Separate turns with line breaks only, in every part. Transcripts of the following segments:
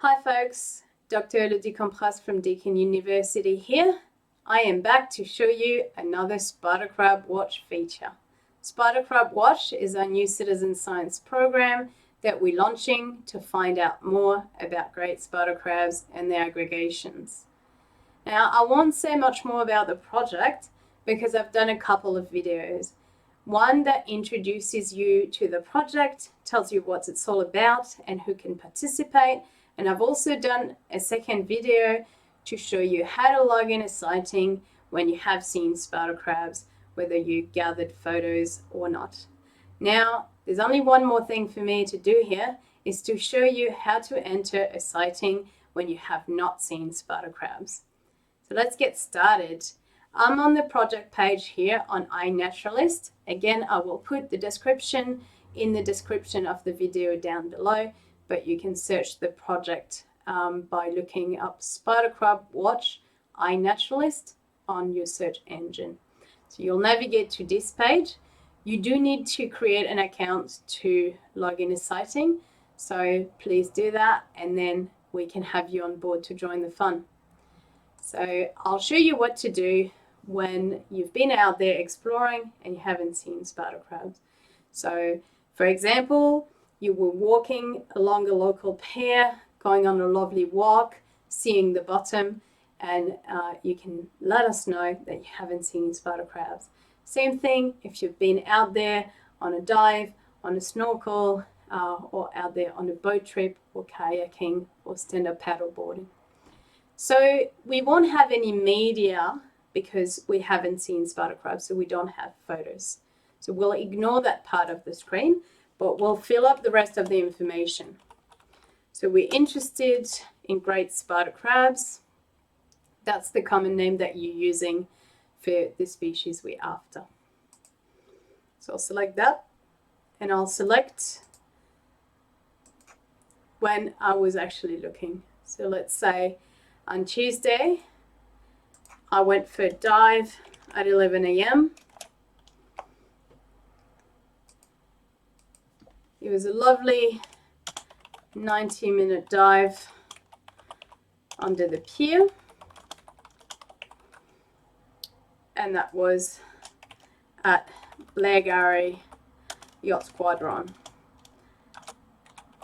Hi folks, Dr. Elodie Compras from Deakin University here. I am back to show you another Spider Crab Watch feature. Spider Crab Watch is our new citizen science program that we're launching to find out more about great spider crabs and their aggregations. Now, I won't say much more about the project because I've done a couple of videos. One that introduces you to the project, tells you what it's all about and who can participate. And I've also done a second video to show you how to log in a sighting when you have seen spider crabs, whether you gathered photos or not. Now, there's only one more thing for me to do here, is to show you how to enter a sighting when you have not seen spider crabs. So let's get started. I'm on the project page here on iNaturalist. Again, I will put the description in the description of the video down below, but you can search the project by looking up Spider Crab Watch iNaturalist on your search engine. So you'll navigate to this page. You do need to create an account to log in a sighting, so please do that, and then we can have you on board to join the fun. So I'll show you what to do when you've been out there exploring and you haven't seen spider crabs. So for example, you were walking along a local pier, going on a lovely walk, seeing the bottom, and you can let us know that you haven't seen spider crabs. Same thing if you've been out there on a dive, on a snorkel, or out there on a boat trip or kayaking or stand-up paddleboarding. So we won't have any media because we haven't seen spider crabs, so we don't have photos. So we'll ignore that part of the screen, but we'll fill up the rest of the information. So we're interested in great spider crabs. That's the common name that you're using for the species we're after. So I'll select that, and I'll select when I was actually looking. So let's say on Tuesday, I went for a dive at 11 a.m. It was a lovely 90-minute dive under the pier, and that was at Blairgowrie Yacht Squadron.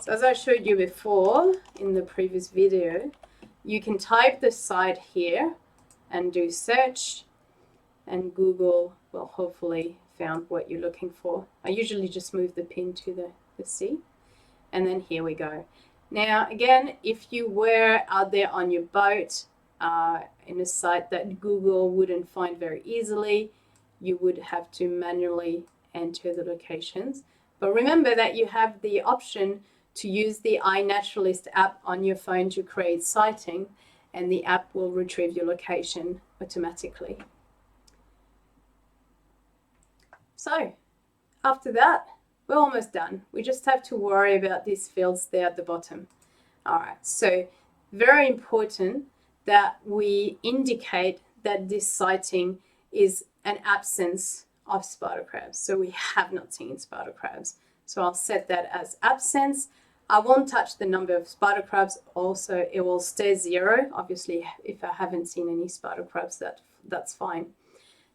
So as I showed you before in the previous video, you can type the site here and do search, and Google will hopefully find what you're looking for. I usually just move the pin to the sea, and then here we go. Now again, if you were out there on your boat in a site that Google wouldn't find very easily, you would have to manually enter the locations. But remember that you have the option to use the iNaturalist app on your phone to create sighting, and the app will retrieve your location automatically. So after that, we're almost done. We just have to worry about these fields there at the bottom. All right, so very important that we indicate that this sighting is an absence of spider crabs. So we have not seen spider crabs. So I'll set that as absence. I won't touch the number of spider crabs. Also, it will stay 0. Obviously, if I haven't seen any spider crabs, that's fine.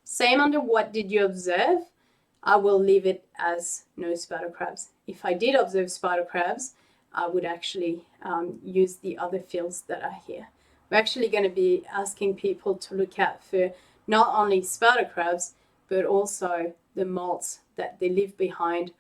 Same under what did you observe? I will leave it as no spider crabs. If I did observe spider crabs, I would actually use the other fields that are here. We're actually going to be asking people to look out for not only spider crabs, but also the molts that they leave behind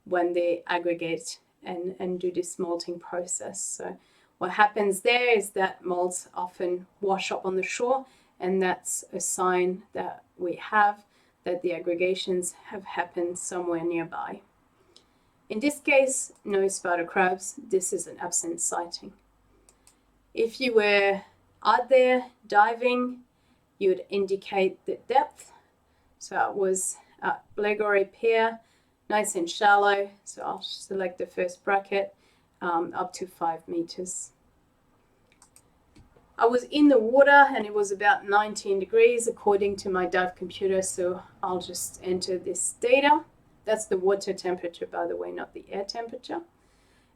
when they aggregate and do this molting process. So what happens there is that molts often wash up on the shore, and that's a sign that we have that the aggregations have happened somewhere nearby. In this case, no spider crabs. This is an absent sighting. If you were out there diving, you would indicate the depth. So it was at Blairgowrie Pier, nice and shallow. So I'll select the first bracket, up to 5 meters. I was in the water and it was about 19 degrees according to my dive computer, so I'll just enter this data. That's the water temperature, by the way, not the air temperature.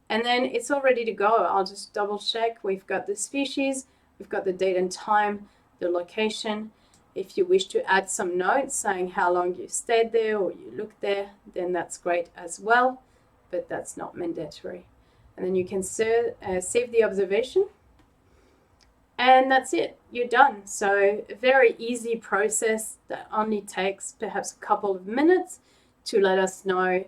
And then it's all ready to go. I'll just double check. We've got the species, we've got the date and time, the location. If you wish to add some notes saying how long you stayed there or you looked there, then that's great as well, but that's not mandatory. And then you can save the observation, and that's it. You're done. So a very easy process that only takes perhaps a couple of minutes to let us know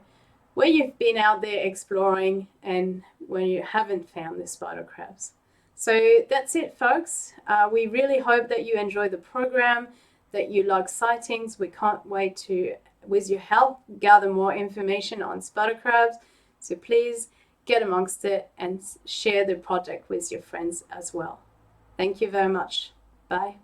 where you've been out there exploring and when you haven't found the spider crabs. So that's it, folks. We really hope that you enjoy the program, that you like sightings. We can't wait to, with your help, gather more information on spider crabs. So please get amongst it and share the project with your friends as well. Thank you very much. Bye.